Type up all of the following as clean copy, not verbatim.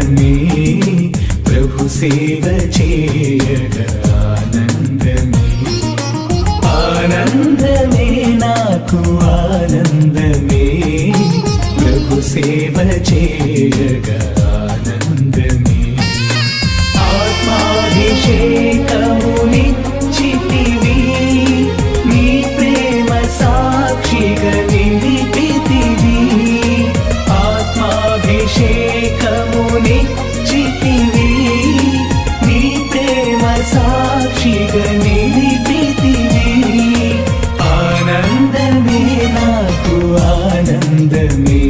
ఆనందమే ప్రభు సేవ చేయగా ఆనందమే ఆనందమే నాకు ఆనందమే ప్రభు సేవ చేయగా ఆనందమే ఆత్మాభిషేకమునిచ్చితివి నీ ప్రేమ సాక్షిగా నిలిపితివి ఆత్మాభిషేకమునిచ్చితివి నీ ప్రేమ సాక్షిగా నిలిపితివి ఆనందమే నాకు ఆనందమే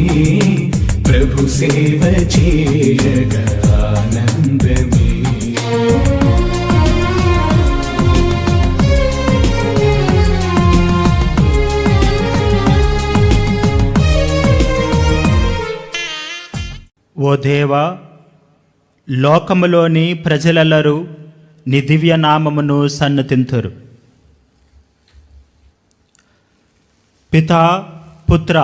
ప్రభు సేవ చేయగా ఆనందమే ఓ దేవా, లోకములోని ప్రజలెల్లరూ నీ దివ్య నామమును సన్నతింతురు. పితా పుత్ర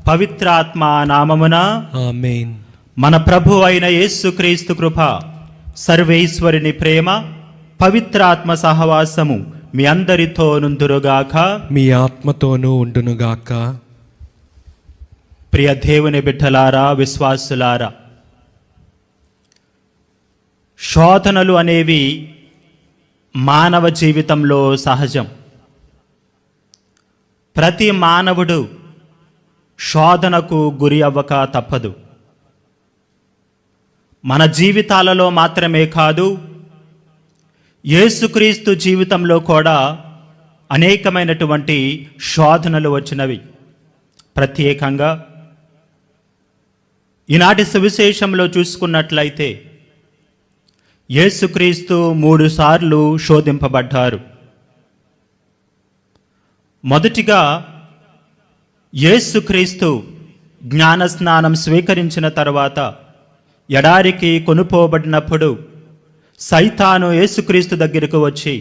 పవిత్రాత్మ నామమున ఆమేన్. మన ప్రభు అయిన యేసుక్రీస్తు కృప, సర్వేశ్వరుని ప్రేమ, పవిత్రాత్మ సహవాసము మీ అందరితో నుందురుగాక. మీ ఆత్మతోనూ ఉండునుగాక. ప్రియ దేవుని బిడ్డలారా, విశ్వాసులారా, శోధనలు అనేవి మానవ జీవితంలో సహజం. ప్రతి మానవుడు శోధనకు గురి అవ్వక తప్పదు. మన జీవితాలలో మాత్రమే కాదు, యేసుక్రీస్తు జీవితంలో కూడా అనేకమైనటువంటి శోధనలు వచ్చినవి. ప్రత్యేకంగా ఈనాటి సువిశేషంలో చూసుకున్నట్లయితే యేసుక్రీస్తు 3 సార్లు శోధింపబడ్డారు. మొదటిగా యేసుక్రీస్తు జ్ఞానస్నానం స్వీకరించిన తర్వాత ఎడారికి కొనుపోబడినప్పుడు సైతాను యేసుక్రీస్తు దగ్గరకు వచ్చి,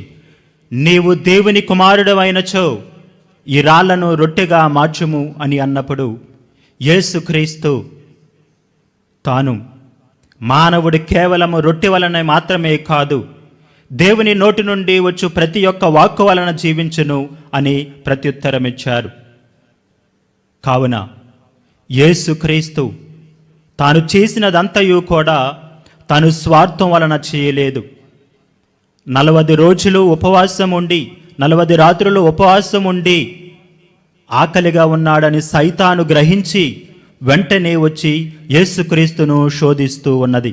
నీవు దేవుని కుమారుడు అయినచో ఈ రాళ్లను రొట్టెగా మార్చుము అని అన్నప్పుడు యేసుక్రీస్తు తాను మానవుడు కేవలము రొట్టె వలన మాత్రమే కాదు, దేవుని నోటి నుండి వచ్చు ప్రతి ఒక్క వాక్కు వలన జీవించును అని ప్రత్యుత్తరమిచ్చారు. కావున యేసుక్రీస్తు తాను చేసినదంతయు కూడా తాను స్వార్థం వలన చేయలేదు. 40 రోజులు ఉపవాసం ఉండి 40 రాత్రులు ఉపవాసం ఉండి ఆకలిగా ఉన్నాడని సైతాను గ్రహించి వెంటనే వచ్చి యేసుక్రీస్తును శోధిస్తూ ఉన్నది.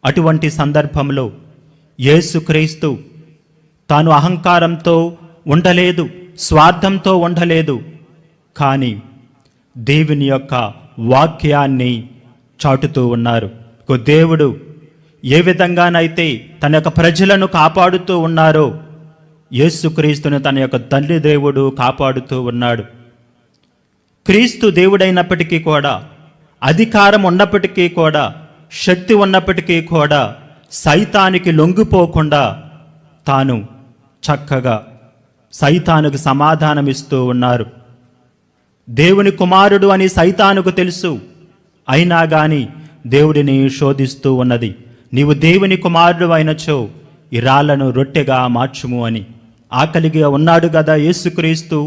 అటువంటి సందర్భంలో యేసుక్రీస్తు తాను అహంకారంతో ఉండలేదు, స్వార్థంతో ఉండలేదు, కానీ దేవుని యొక్క వాక్యాన్ని చాటుతూ ఉన్నారు. దేవుడు ఏ విధంగానైతే తన యొక్క ప్రజలను కాపాడుతూ ఉన్నారో యేసుక్రీస్తును తన యొక్క తండ్రి దేవుడు కాపాడుతూ ఉన్నాడు. క్రీస్తు దేవుడైనప్పటికీ కూడా, అధికారం ఉన్నప్పటికీ కూడా, శక్తి ఉన్నప్పటికీ కూడా సైతానికి లొంగిపోకుండా తాను చక్కగా సైతానుకు సమాధానమిస్తూ ఉన్నారు. దేవుని కుమారుడు అని సైతానుకు తెలుసు, అయినా కానీ దేవుడిని శోధిస్తూ ఉన్నది. నీవు దేవుని కుమారుడు అయినచో ఈ రాళ్లను రొట్టెగా మార్చుము అని. ఆకలిగా ఉన్నాడు కదా యేసుక్రీస్తు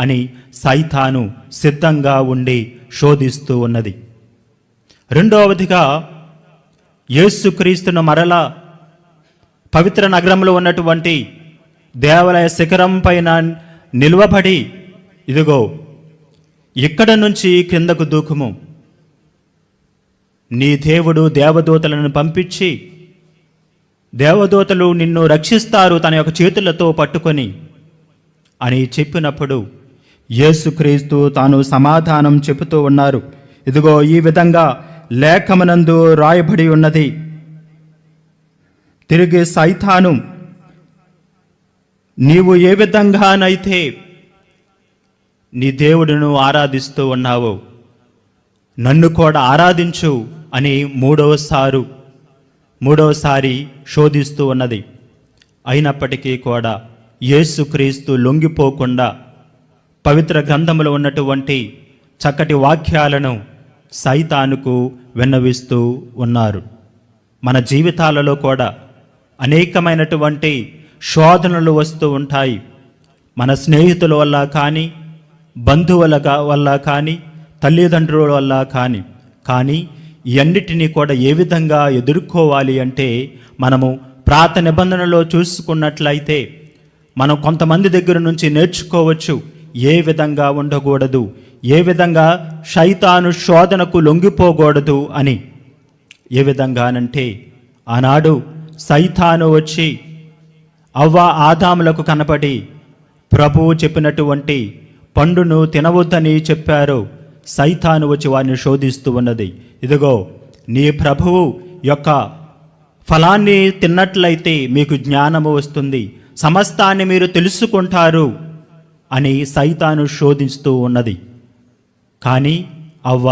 అని సైతాను సిద్ధంగా ఉండి శోధిస్తూ ఉన్నది. రెండవదిగా యేసుక్రీస్తును మరలా పవిత్ర నగరంలో ఉన్నటువంటి దేవాలయ శిఖరం పైన నిలువబడి, ఇదిగో ఇక్కడ నుంచి క్రిందకు దూకుము, నీ దేవుడు దేవదూతలను పంపించి దేవదూతలు నిన్ను రక్షిస్తారు తన యొక్క చేతులతో పట్టుకొని అని చెప్పినప్పుడు యేసుక్రీస్తు తాను సమాధానం చెబుతూ ఉన్నారు. ఇదిగో ఈ విధంగా లేఖమునందు రాయబడి ఉన్నది. తిరిగి సైతాను, నీవు ఏ విధంగానైతే నీ దేవుడును ఆరాధిస్తూ ఉన్నావో నన్ను కూడా ఆరాధించు అని మూడవసారి శోధిస్తూ ఉన్నది. అయినప్పటికీ కూడా యేసుక్రీస్తు లొంగిపోకుండా పవిత్ర గ్రంథములో ఉన్నటువంటి చక్కటి వాక్యాలను సైతానుకు విన్నవిస్తూ ఉన్నారు. మన జీవితాలలో కూడా అనేకమైనటువంటి శోధనలు వస్తూ ఉంటాయి. మన స్నేహితుల వల్ల కానీ, బంధువుల వల్ల కానీ, తల్లిదండ్రుల వల్ల కానీ ఇవన్నిటినీ కూడా ఏ విధంగా ఎదుర్కోవాలి అంటే, మనము ప్రాత నిబంధనలో చూసుకున్నట్లయితే మనం కొంతమంది దగ్గర నుంచి నేర్చుకోవచ్చు ఏ విధంగా ఉండకూడదు, ఏ విధంగా శైతాను శోధనకు లొంగిపోకూడదు అని. ఏ విధంగానంటే, ఆనాడు సైతాను వచ్చి అవ్వ ఆదాములకు కనపడి ప్రభువు చెప్పినటువంటి పండును తినవద్దని చెప్పారు. సైతాను వచ్చి వారిని శోధిస్తూ ఉన్నది. ఇదిగో, నీ ప్రభువు యొక్క ఫలాన్ని తిన్నట్లయితే మీకు జ్ఞానము వస్తుంది, సమస్తాన్ని మీరు తెలుసుకుంటారు అని సైతాను శోధిస్తూ ఉన్నది. కానీ అవ్వ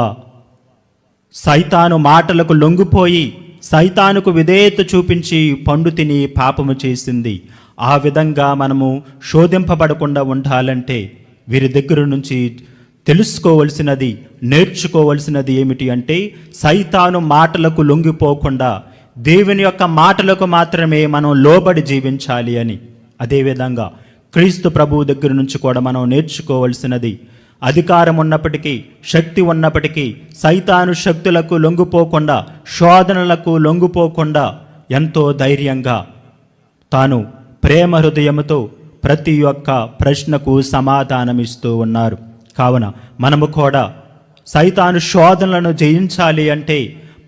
సైతాను మాటలకు లొంగిపోయి సైతానుకు విధేయత చూపించి పండు తిని పాపము చేసింది. ఆ విధంగా మనము శోధింపబడకుండా ఉండాలంటే వీరి దగ్గర నుంచి తెలుసుకోవలసినది, నేర్చుకోవలసినది ఏమిటి అంటే, సైతాను మాటలకు లొంగిపోకుండా దేవుని యొక్క మాటలకు మాత్రమే మనం లోబడి జీవించాలి అని. అదేవిధంగా క్రీస్తు ప్రభువు దగ్గర నుంచి కూడా మనం నేర్చుకోవలసినది, అధికారం ఉన్నప్పటికీ, శక్తి ఉన్నప్పటికీ సైతాను శక్తులకు లొంగిపోకుండా, శోధనలకు లొంగిపోకుండా ఎంతో ధైర్యంగా తాను ప్రేమ హృదయముతో ప్రతి ఒక్క ప్రశ్నకు సమాధానమిస్తూ ఉన్నారు. కావున మనము కూడా సైతాను శోధనలను జయించాలి అంటే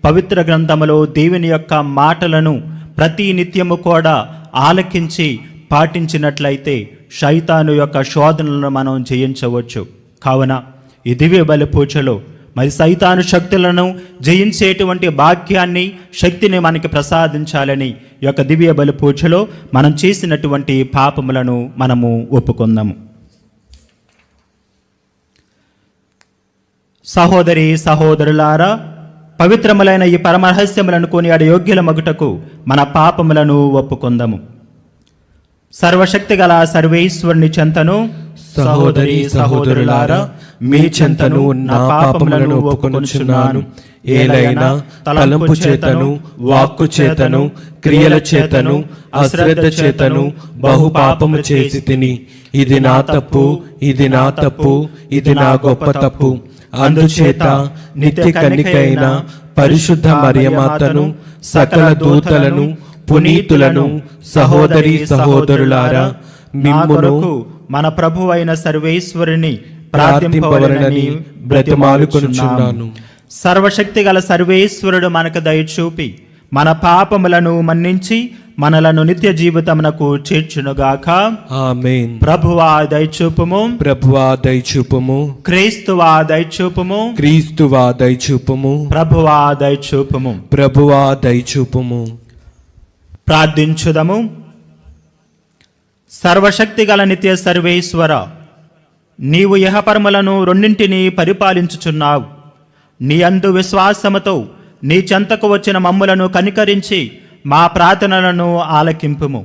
పవిత్ర గ్రంథములో దేవుని యొక్క మాటలను ప్రతి నిత్యము కూడా ఆలకించి పాటించినట్లయితే సైతాను యొక్క శోధనలను మనం జయించవచ్చు. కావున ఈ దివ్య బలి పూజలో మరి సైతాను శక్తులను జయించేటువంటి భాగ్యాన్ని, శక్తిని మనకి ప్రసాదించాలని ఈ యొక్క దివ్య బలి పూజలో మనం చేసినటువంటి పాపములను మనము ఒప్పుకుందాము. సహోదరి సహోదరులారా, పవిత్రములైన ఈ పరమరహస్యములను కొనియాడే యోగ్యుల మగుటకు మన పాపములను ఒప్పుకుందాము. సర్వశక్తి గల సర్వేశ్వరుని చెంతను, సహోదరి సహోదరులారా, మీ చెంతను నా పాపములను ఒప్పుకొనుచున్నాను. ఏలైనా తలంపు చేతను, వాక్కు చేతను, క్రియల చేతను, అశ్రద్ధ చేతను బహు పాపము చేసి తిని. ఇది నా తప్పు, ఇది నా తప్పు, ఇది నా గొప్ప తప్పు. అందుచేత నిత్య కన్నికైన పరిశుద్ధ మరియమాతను, సకల దూతలను, పునీతులను, సహోదరి సహోదరులారా, మిమ్మును మన ప్రభు అయిన సర్వేశ్వరుని ప్రార్థింపవలనని బ్రతిమాలుకొనుచున్నాను. సర్వశక్తి గల సర్వేశ్వరుడు మనకు దయచూపి మన పాపములను మన్నించి మనలను నిత్య జీవితమునకు చేర్చునుగాక. ఆమేన్. ప్రభువా దయచూపుము, ప్రభువా దయచూపుము, క్రీస్తువా దయచూపుము, క్రీస్తువా దయచూపుము, ప్రభువా దయచూపుము. ప్రభువా దయచూపుము. ప్రార్థించుదము. సర్వశక్తి గల నిత్య సర్వేశ్వర, నీవు ఇహపరములను రెండింటినీ పరిపాలించుచున్నావు. నీ అందు విశ్వాసముతో నీ చెంతకు వచ్చిన మమ్ములను కనికరించి మా ప్రార్థనలను ఆలకింపుము.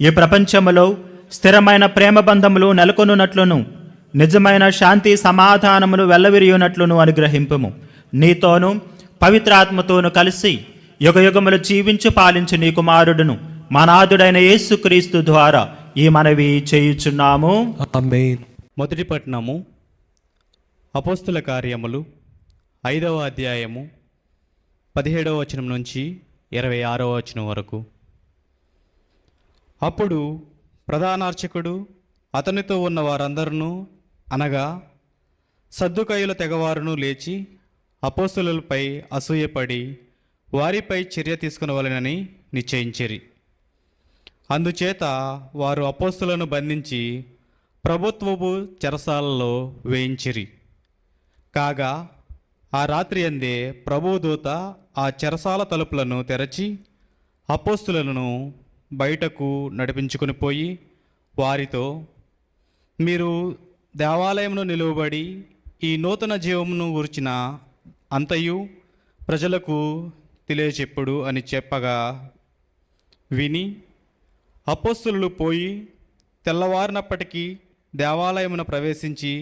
ఈ ప్రపంచములో స్థిరమైన ప్రేమ బంధములు నెలకొనున్నట్లును, నిజమైన శాంతి సమాధానములు వెల్లవిరియునట్లును అనుగ్రహింపుము. నీతోనూ పవిత్రాత్మతోనూ కలిసి యుగయుగములు జీవించు పాలించు నీ కుమారుడును మా నాథుడైన యేసుక్రీస్తు ద్వారా ఈ మనవి చేయుచున్నాము. ఆమేన్. మొదటి పట్టణము అపోస్తుల కార్యములు 5వ అధ్యాయము 17వ వచనం నుంచి 26వ వచనం వరకు. అప్పుడు ప్రధానార్చకుడు అతనితో ఉన్న వారందరూ అనగా సద్దుకయ్యుల తెగవారును లేచి అపోస్తులపై అసూయపడి వారిపై చర్య తీసుకునవలెనని నిశ్చయించిరి. అందుచేత వారు అపోస్తులను బంధించి ప్రభుత్వపు చెరసాలలో వేయించిరి. కాగా ఆ రాత్రి అందే ప్రభుదూత ఆ చెరసాల తలుపులను తెరచి అపోస్తులను బయటకు నడిపించుకుని పోయి వారితో, మీరు దేవాలయమును నిలువబడి ఈ నూతన జీవమును గురించిన అంతయు ప్రజలకు తెలియచెప్పుడు అని చెప్పగా విని అపోస్తులు పోయి తెల్లవారినప్పటికీ దేవాలయమును ప్రవేశించి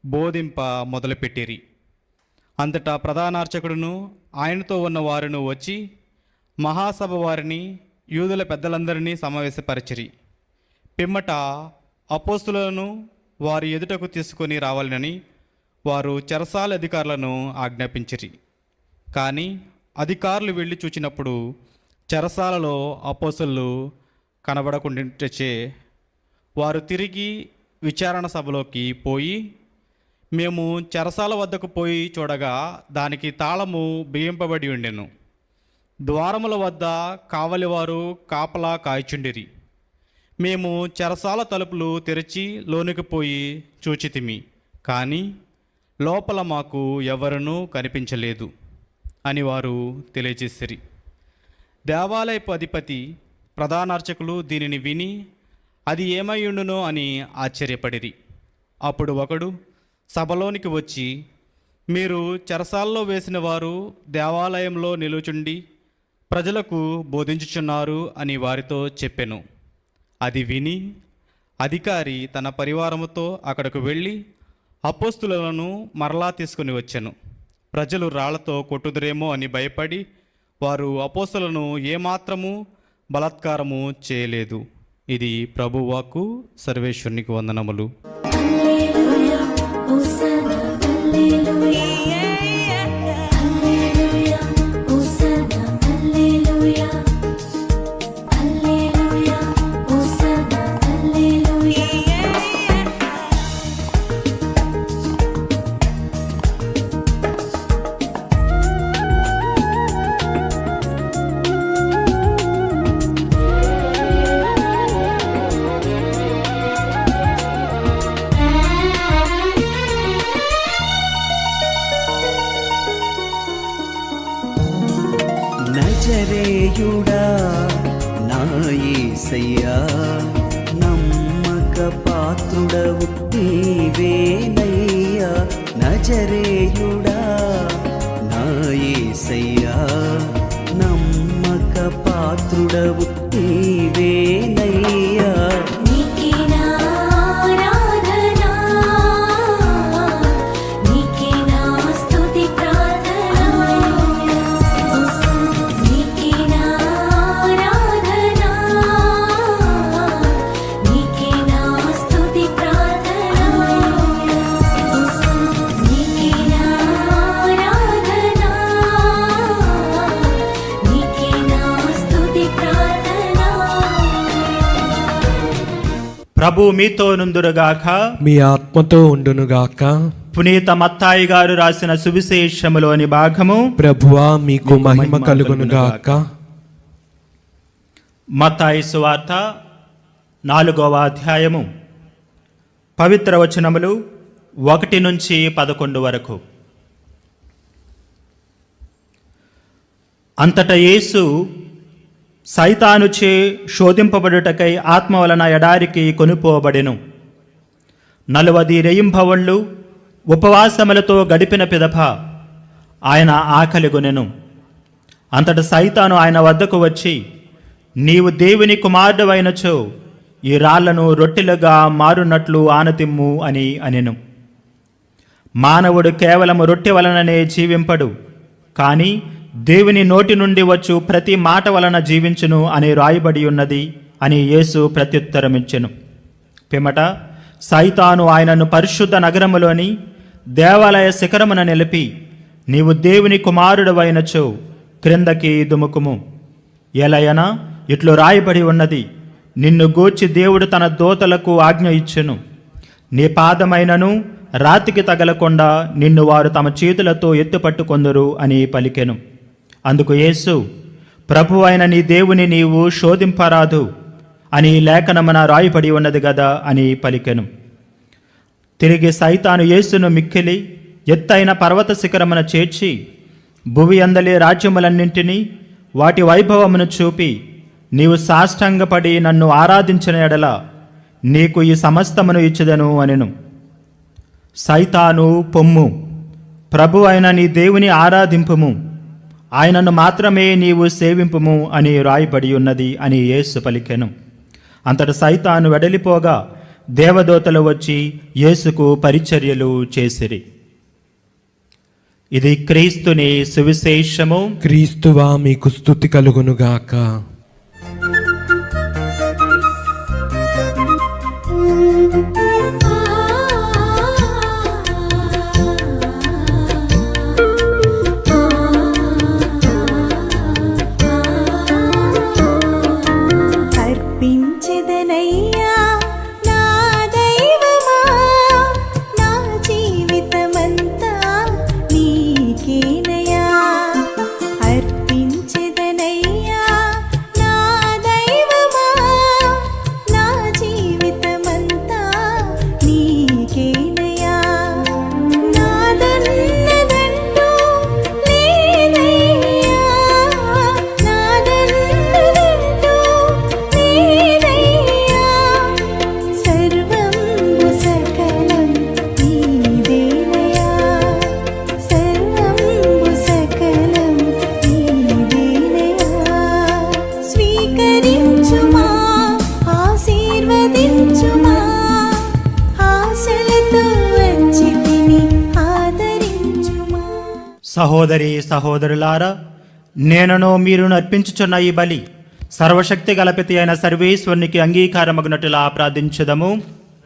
బోధింప మొదలుపెట్టిరి. అంతటా ప్రధానార్చకుడును ఆయనతో ఉన్న వారును వచ్చి మహాసభ వారిని యూదుల పెద్దలందరినీ సమావేశపరిచిరి. పిమ్మట అపోస్తులను వారి ఎదుటకు తీసుకొని రావాలని వారు చెరసాల అధికారులను ఆజ్ఞాపించిరి. కానీ అధికారులు వెళ్ళి చూచినప్పుడు చెరసాలలో అపోస్తులు కనబడకుండాచే వారు తిరిగి విచారణ సభలోకి పోయి, మేము చెరసాల వద్దకు పోయి చూడగా దానికి తాళము బిగింపబడి ఉండెను. ద్వారముల వద్ద కావలివారు కాపలా కాయచుండిరి. మేము చెరసాల తలుపులు తెరిచి లోనికి పోయి చూచితిమి, కానీ లోపల మాకు ఎవరునూ కనిపించలేదు అని వారు తెలియజేసిరి. దేవాలయపు అధిపతి ప్రధానార్చకులు దీనిని విని అది ఏమయ్యుండునో అని ఆశ్చర్యపడిరి. అప్పుడు ఒకడు సభలోనికి వచ్చి, మీరు చెరసాల్లో వేసిన వారు దేవాలయంలో నిలుచుండి ప్రజలకు బోధించుచున్నారు అని వారితో చెప్పెను. అది విని అధికారి తన పరివారముతో అక్కడకు వెళ్ళి అపోస్తులను మరలా తీసుకుని వచ్చెను. ప్రజలు రాళ్లతో కొట్టుదురేమో అని భయపడి వారు అపోస్తులను ఏమాత్రము బలాత్కారము చేయలేదు. ఇది ప్రభువాక్కు. సర్వేశ్వరునికి వందనములు. Hallelujah hosanna hallelujah hallelujah hosanna hallelujah hallelujah hosanna hallelujah. నజరేయుడా నా యేసయ్యా, నమ్మక పాత్రుడవు నీవేనయ్యా. నజరేయుడా నా యేసయ్యా, నమ్మక పాత్రుడవు నీవేనయ్యా. నీకే నా ఆరాధనా, నీకే నా స్తుతి ప్రార్థనా. నీకే నా ఆరాధనా, నీకే నా స్తుతి ప్రార్థనా. నీకే నా ఆరాధనా, నీకే నా స్తుతి ప్రార్థనా. ప్రభు మీతో నుందురుగాక. మీ ఆత్మతో ఉండునుగాక. పునీత మత్తాయి గారు రాసిన సువిశేషములోని భాగము. ప్రభువా మీకు మహిమ కలుగునుగాక. మత్తాయి సువార్త 4వ అధ్యాయము పవిత్ర వచనములు 1 నుంచి 11 వరకు. అంతటా యేసు సైతానుచే శోధింపబడుటకై ఆత్మ వలన ఎడారికి కొనుపోబడెను. 40 రెయింభవళ్ళు ఉపవాసములతో గడిపిన పిదప ఆయన ఆకలిగొనెను. అంతట సైతాను ఆయన వద్దకు వచ్చి, నీవు దేవుని కుమారుడవైనచో ఈ రాళ్లను రొట్టెలుగా మారునట్లు ఆనతిమ్ము అని అనెను. మానవుడు కేవలము రొట్టె వలననే జీవింపడు, కానీ దేవుని నోటి నుండి వచ్చు ప్రతి మాట వలన జీవించును అని రాయబడి ఉన్నది అని యేసు ప్రత్యుత్తరమిచ్చెను. పిమ్మట సైతాను ఆయనను పరిశుద్ధ నగరములోని దేవాలయ శిఖరమున నిలిపి, నీవు దేవుని కుమారుడవైనచో క్రిందకి దుముకుము, ఎలయనా ఇట్లు రాయబడి ఉన్నది, నిన్ను గూర్చి దేవుడు తన దూతలకు ఆజ్ఞ ఇచ్చెను, నీ పాదమైనను రాతికి తగలకుండా నిన్ను వారు తమ చేతులతో ఎత్తుపట్టుకొందురు అని పలికెను. అందుకు యేసు, ప్రభు అయిన నీ దేవుని నీవు శోధింపరాదు అని లేఖనమున రాయబడి ఉన్నది గదా అని పలికెను. తిరిగి సైతాను యేసును మిక్కిలి ఎత్తైన పర్వత శిఖరమున చేర్చి భువి అందలి రాజ్యములన్నింటినీ వాటి వైభవమును చూపి, నీవు సాష్టాంగపడి నన్ను ఆరాధించిన ఎడల నీకు ఈ సమస్తమును ఇచ్చెదను అనెను. సైతాను పొమ్ము, ప్రభు అయిన నీ దేవుని ఆరాధింపుము, ఆయనను మాత్రమే నీవు సేవింపుము అని రాయబడి ఉన్నది అని యేసు పలికెను. అంతట సైతాను వెడలిపోగా దేవదూతలు వచ్చి యేసుకు పరిచర్యలు చేసిరి. ఇది క్రీస్తుని సువిశేషము. క్రీస్తువా మీకు స్తుతి కలుగునుగాక. అర్పించెదనయ్యా నా దైవమా, నా జీవితమంతా నీకేనయ్యా. అర్పించెదనయ్యా నా దైవమా, నా జీవితమంతా నీకేనయ్యా. నాదన్నదంటూ లేదయ్యా, నాదన్నదంటూ లేదయ్యా. సర్వంబు సకలం నీదేనయ్యా, సర్వంబు సకలం నీదేనయ్యా. స్వీకరించుమా, ఆశీర్వదించుమా, ఆశలతో వచ్చితిని ఆదరించుమా. సహోదరి సహోదరులారా, నేనను మీరును అర్పించుచున్న ఈ బలి సర్వశక్తి గలపతి అయిన సర్వేశ్వరునికి అంగీకారమగునట్టులా ప్రార్థించుదము.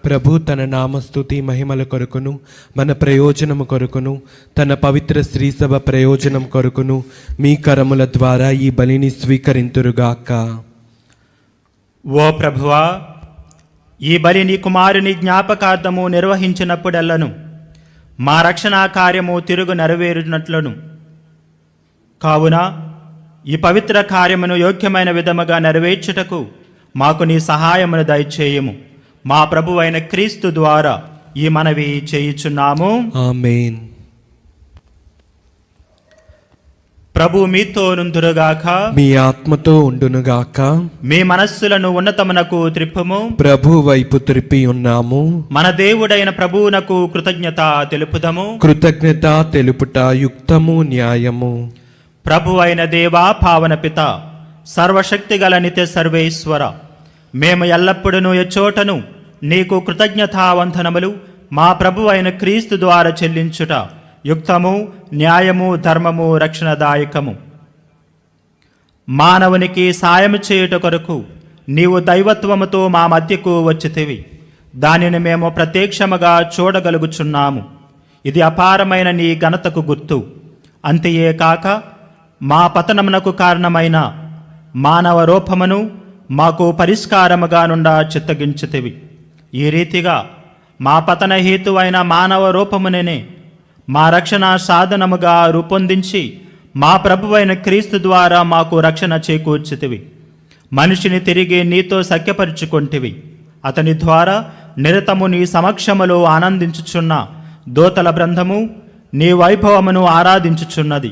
ప్రభు తన నామస్తుతి మహిమల కొరకును మన ప్రయోజనము కొరకును తన పవిత్ర శ్రీసభ ప్రయోజనం కొరకును మీ కరముల ద్వారా ఈ బలిని స్వీకరింతురుగాక. ఓ ప్రభువా, ఈ బలి నీ కుమారుని జ్ఞాపకార్థము నిర్వహించినప్పుడెల్లను మా రక్షణా కార్యము తిరుగు నెరవేరునట్లను, కావున ఈ పవిత్ర కార్యమును యోగ్యమైన విధముగా నెరవేర్చుటకు మాకు నీ సహాయమును దయచేయము. మా ప్రభువైన క్రీస్తు ద్వారా ఈ మనవి చేయుచున్నాము. ఆమేన్. ప్రభు మీతో నుందురుగాక. మీ ఆత్మతో ఉండునుగాక. మీ మనస్సులను ఉన్నతమునకు త్రిప్పుము. ప్రభు వైపు త్రిప్పి ఉన్నాము. మన దేవుడైన ప్రభువునకు కృతజ్ఞత తెలుపుదము. కృతజ్ఞత తెలుపుట యుక్తము న్యాయము. ప్రభు అయిన దేవా, పావన పిత, సర్వశక్తి గల నిత్య సర్వేశ్వర, మేము ఎల్లప్పుడూ ఎచ్చోటను నీకు కృతజ్ఞతావందనములు మా ప్రభు అయిన క్రీస్తు ద్వారా చెల్లించుట యుక్తము, న్యాయము, ధర్మము, రక్షణదాయకము. మానవునికి సాయము చేయుట కొరకు నీవు దైవత్వముతో మా మధ్యకు వచ్చితివి. దానిని మేము ప్రత్యక్షముగా చూడగలుగుచున్నాము. ఇది అపారమైన నీ ఘనతకు గుర్తు. అంతయే కాక మా పతనమునకు కారణమైన మానవ రూపమును మాకు పరిష్కారముగా నుండా చిత్తగించితివి. ఈ రీతిగా మా పతన హేతువైన మానవ రూపమునే మా రక్షణ సాధనముగా రూపొందించి మా ప్రభువైన క్రీస్తు ద్వారా మాకు రక్షణ చేకూర్చితివి. మనిషిని తిరిగి నీతో సఖ్యపరుచుకొంటివి. అతని ద్వారా నిరతము నీ సమక్షములో ఆనందించుచున్న దూతల బృందము నీ వైభవమును ఆరాధించుచున్నది.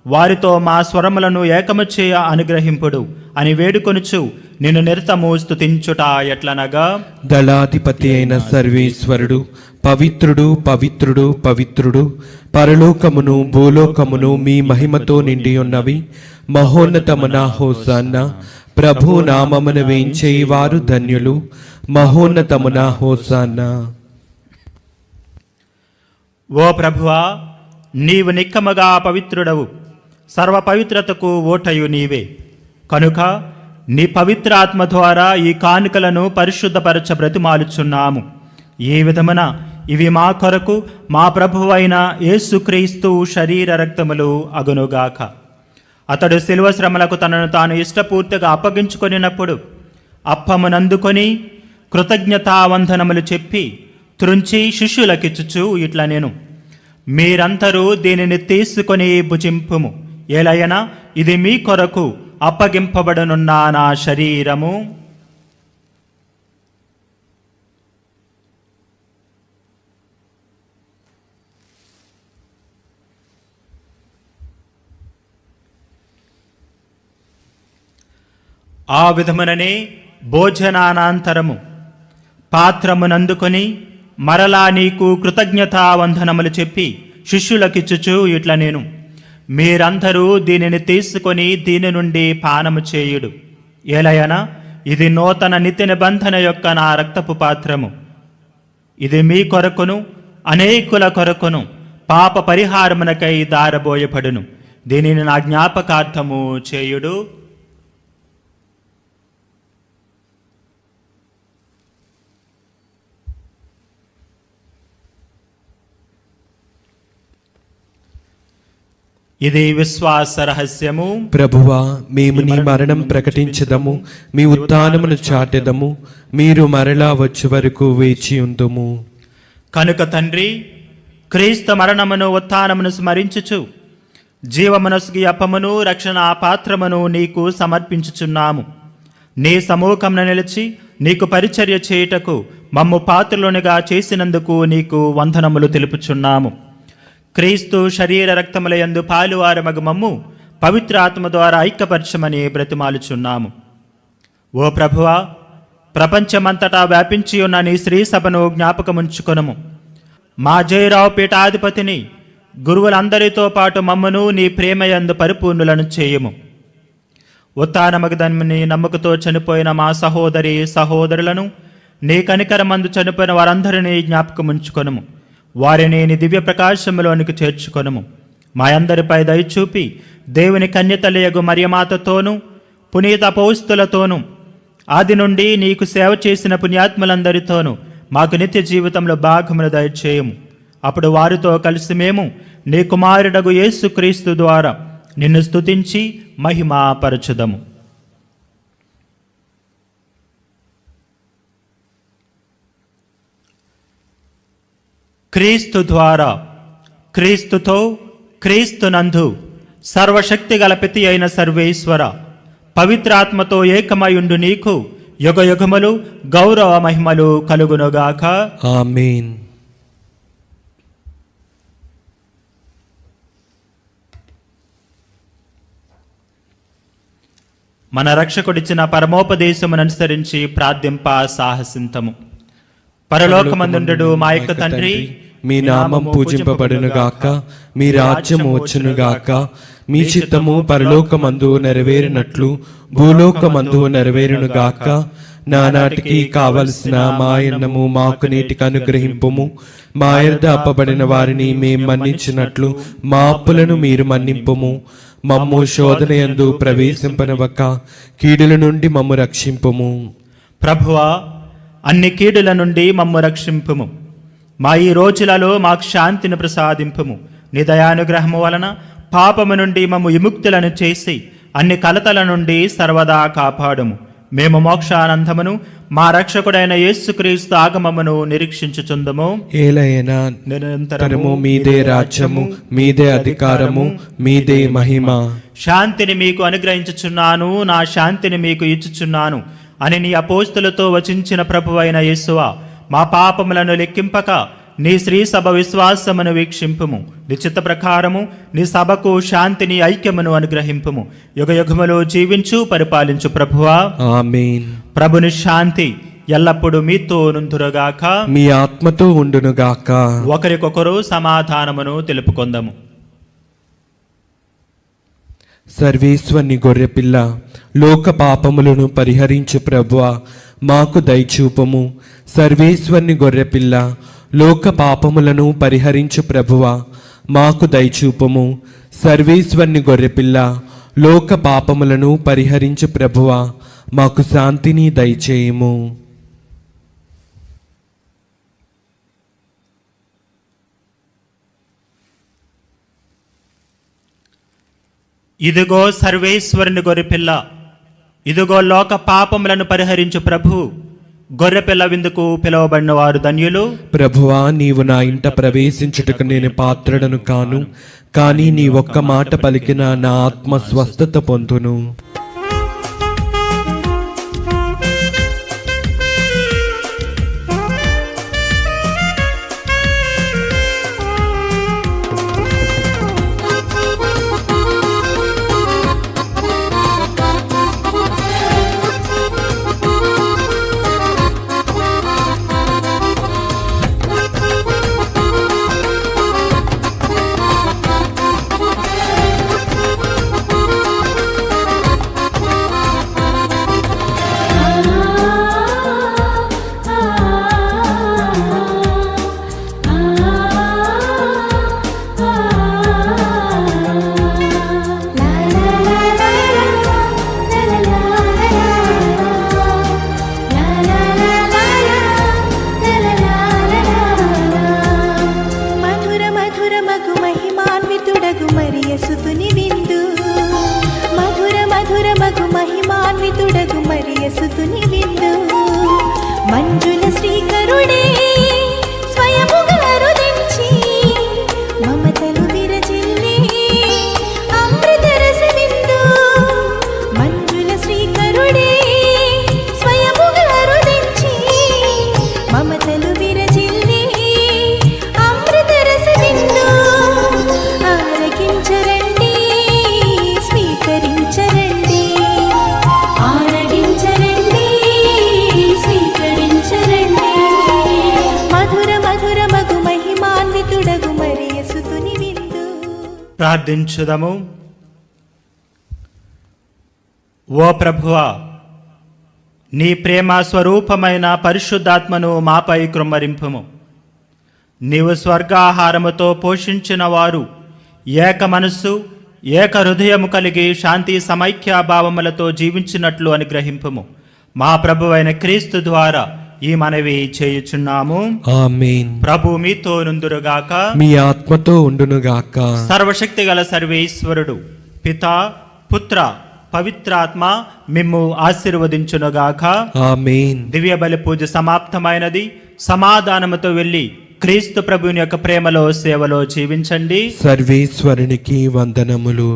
వారితో మా స్వరములను ఏకము చేయ అనుగ్రహింపుడు అని వేడుకొనుచు నిన్ను నిరతము స్తుతించుట ఎట్లనగా, దళాధిపతి అయిన సర్వేశ్వరుడు పవిత్రుడు పవిత్రుడు పవిత్రుడు, పరలోకమును భూలోకమును మీ మహిమతో నిండి ఉన్నవి. మహోన్నతమున హోసన్న. ప్రభు నామమున వేంచేవారు ధన్యులు. మహోన్నతమున హోసన్న. ఓ ప్రభువా, నీవు నిక్కముగా పవిత్రుడవు. సర్వ పవిత్రతకు ఓటయు నీవే. కనుక నీ పవిత్ర ఆత్మ ద్వారా ఈ కానుకలను పరిశుద్ధపరచ బ్రతిమాలుచున్నాము. ఈ విధమున ఇవి మా కొరకు మా ప్రభువైన యేసుక్రీస్తు శరీర రక్తములు అగునుగాక. అతడు శిలువ శ్రమలకు తనను తాను ఇష్టపూర్తిగా అప్పగించుకొనినప్పుడు అప్పమునందుకొని కృతజ్ఞతావందనములు చెప్పి త్రుంచి శిష్యులకిచ్చుచు ఇట్లా నేను, మీరందరూ దీనిని తీసుకొని భుజింపుము. ఏలయనా ఇది మీ కొరకు అప్పగింపబడనున్న నా శరీరము. ఆ విధముననే భోజనానంతరము పాత్రమునందుకొని మరలా నీకు కృతజ్ఞతావందనములు చెప్పి శిష్యులకిచ్చుచు ఇట్ల నేను, మీరందరూ దీనిని తీసుకొని దీని నుండి పానము చేయుడు. ఏలయనా ఇది నూతన నిత్య నిబంధన యొక్క నా రక్తపు పాత్రము. ఇది మీ కొరకును అనేకుల కొరకును పాప పరిహారమునకై దారబోయబడును. దీనిని నా జ్ఞాపకార్థము చేయుడు. ఇది విశ్వాస రహస్యము. ప్రభువా, మేము నీ మరణం ప్రకటించదము, మీ ఉత్థానమును చాటెదము, మీరు మరలా వచ్చే వరకు వేచి ఉందుము. కనుక తండ్రి, క్రీస్తు మరణమును ఉత్థానమును స్మరించుచు జీవమనస్సుకి అప్పమును రక్షణ పాత్రమును నీకు సమర్పించుచున్నాము. నీ సముఖమున నిలిచి నీకు పరిచర్య చేయుటకు మమ్ము పాత్రలోనిగా చేసినందుకు నీకు వందనములు తెలుపుచున్నాము. క్రీస్తు శరీర రక్తములయందు పాలువారమగు మమ్ము పవిత్ర ఆత్మ ద్వారా ఐక్యపరచమని బ్రతిమాలుచున్నాము. ఓ ప్రభువా, ప్రపంచమంతటా వ్యాపించి ఉన్న నీ శ్రీ సభను జ్ఞాపకముంచుకొనుము. మా జయరావు పీఠాధిపతిని గురువులందరితో పాటు మమ్మను నీ ప్రేమయందు పరిపూర్ణులను చేయము. ఉత్థానమగదన్ని నమ్మకతో చనిపోయిన మా సహోదరి సహోదరులను నీ కనికరమందు చనిపోయిన వారందరినీ జ్ఞాపకముంచుకొనుము. వారిని నీ దివ్య ప్రకాశములోనికి చేర్చుకొనుము. మా అందరిపై దయచూపి దేవుని కన్యతలయగు మరియమాతతోనూ పునీత అపోస్తులతోనూ ఆది నుండి నీకు సేవ చేసిన పుణ్యాత్ములందరితోనూ మాకు నిత్య జీవితంలో భాగమును దయచేయము. అప్పుడు వారితో కలిసి మేము నీ కుమారుడగు యేసుక్రీస్తు ద్వారా నిన్ను స్తుతించి మహిమపరచుదము. క్రీస్తు ద్వారా, క్రీస్తుతో, క్రీస్తునందు సర్వశక్తి గల పితి అయిన సర్వేశ్వర, పవిత్రాత్మతో ఏకమయుండు నీకు యుగయుగములు గౌరవ మహిమలు కలుగునుగాక. ఆమేన్. మన రక్షకుడిచ్చిన పరమోపదేశమును అనుసరించి ప్రార్థింప సాహసింతము. పరలోకమందుండు మా యొక్క తండ్రి, మీ నామం పూజింపబడునుగాక, మీ రాజ్యము వచ్చునుగాక, మీ చిత్తము పరలోకమందు నెరవేరినట్లు భూలోకమందు నెరవేరునుగాక. నానాటికి కావలసిన మా అన్నము మాకు నీటికి అనుగ్రహింపుము. మా యొద్ద అప్పబడిన వారిని మేం మన్నించినట్లు మా అప్పులను మీరు మన్నింపుము. మమ్ము శోధనయందు ప్రవేశింపనివ్వక కీడుల నుండి మమ్ము రక్షింపుము. ప్రభువా, అన్ని కీడుల నుండి మమ్ము రక్షింపుము. మా ఈ రోజులలో మాకు శాంతిని ప్రసాదింపుము. నీ దయానుగ్రహము వలన పాపము నుండి మమ్ము విముక్తులను చేసి అన్ని కలతల నుండి సర్వదా కాపాడుము. మేము మోక్షానందమును మా రక్షకుడైన యేసుక్రీస్తు ఆగమమును నిరీక్షించుచుందుము. ఏలైనా నిరంతరము మీదే రాజ్యము, మీదే అధికారము, మీదే మహిమ. శాంతిని మీకు అనుగ్రహించుచున్నాను, నా శాంతిని మీకు ఇచ్చుచున్నాను అని నీ అపోస్తులతో వచించిన ప్రభువైన యేసువా, మా పాపములను లెక్కింపక నీ శ్రీ సభ విశ్వాసమును వీక్షింపుము. నీ చిత్త ప్రకారము నీ సభకు శాంతిని ఐక్యమును అనుగ్రహింపుము. యుగయుగములో జీవించు పరిపాలించు ప్రభువా. ఆమేన్. ప్రభుని శాంతి ఎల్లప్పుడూ మీతో నుందురుగాక, మీ ఆత్మతో ఉండునుగాక. ఒకరికొకరు సమాధానమును తెలుపుకొందము. సర్వేశ్వరుని గొర్రెపిల్ల, లోక పాపములను పరిహరించు ప్రభువా, మాకు దయచూపము. సర్వేశ్వరుని గొర్రెపిల్ల, లోక పాపములను పరిహరించు ప్రభువా, మాకు దయచూపము. సర్వేశ్వరుని గొర్రెపిల్ల, లోక పాపములను పరిహరించు ప్రభువా, మాకు శాంతిని దయచేయము. ఇదిగో సర్వేశ్వరుని గొర్రెపిల్ల, ఇదిగో లోక పాపములను పరిహరించు ప్రభు. గొర్రెపిల్ల విందుకు పిలువబడిన వారు ధన్యులు. ప్రభువా, నీవు నా ఇంట ప్రవేశించుటకు నేను పాత్రుడను కాను, కానీ నీ ఒక్క మాట పలికిన నా ఆత్మ స్వస్థత పొందును. ప్రార్థించుదము. ఓ ప్రభువా, నీ ప్రేమ స్వరూపమైన పరిశుద్ధాత్మను మాపై కృమ్మరింపుము. నీవు స్వర్గాహారముతో పోషించిన వారు ఏక మనస్సు ఏక హృదయము కలిగి శాంతి సమైక్యాభావములతో జీవించినట్లు అనుగ్రహింపుము. మా ప్రభువైన క్రీస్తు ద్వారా ఈ మనవి చేయుచున్నాము. ఆమేన్. ప్రభు మీతో నుందురుగాక. మీ ఆత్మతో ఉండునుగాక. సర్వశక్తి గల సర్వేశ్వరుడు పితా పుత్ర పవిత్రాత్మ మిమ్ము ఆశీర్వదించునుగాక. ఆమేన్. దివ్య బలి పూజ సమాప్తమైనది. సమాధానముతో వెళ్ళి క్రీస్తు ప్రభుని యొక్క ప్రేమలో సేవలో జీవించండి. సర్వేశ్వరునికి వందనములు.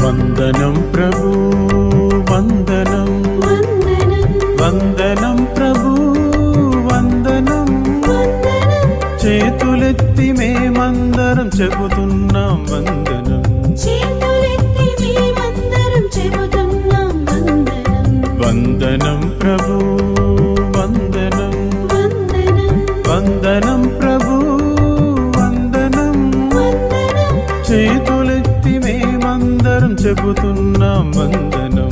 వందనం ప్రభు వందనం వందనం ప్రభు వందనం చేతులెత్తి మేమందరం చెబుతున్నాం వందనం వందనం ప్రభు వందనం వందనం ప్రభు వందనం చేతులెత్తి మేమందరం చెబుతున్నాం వందనం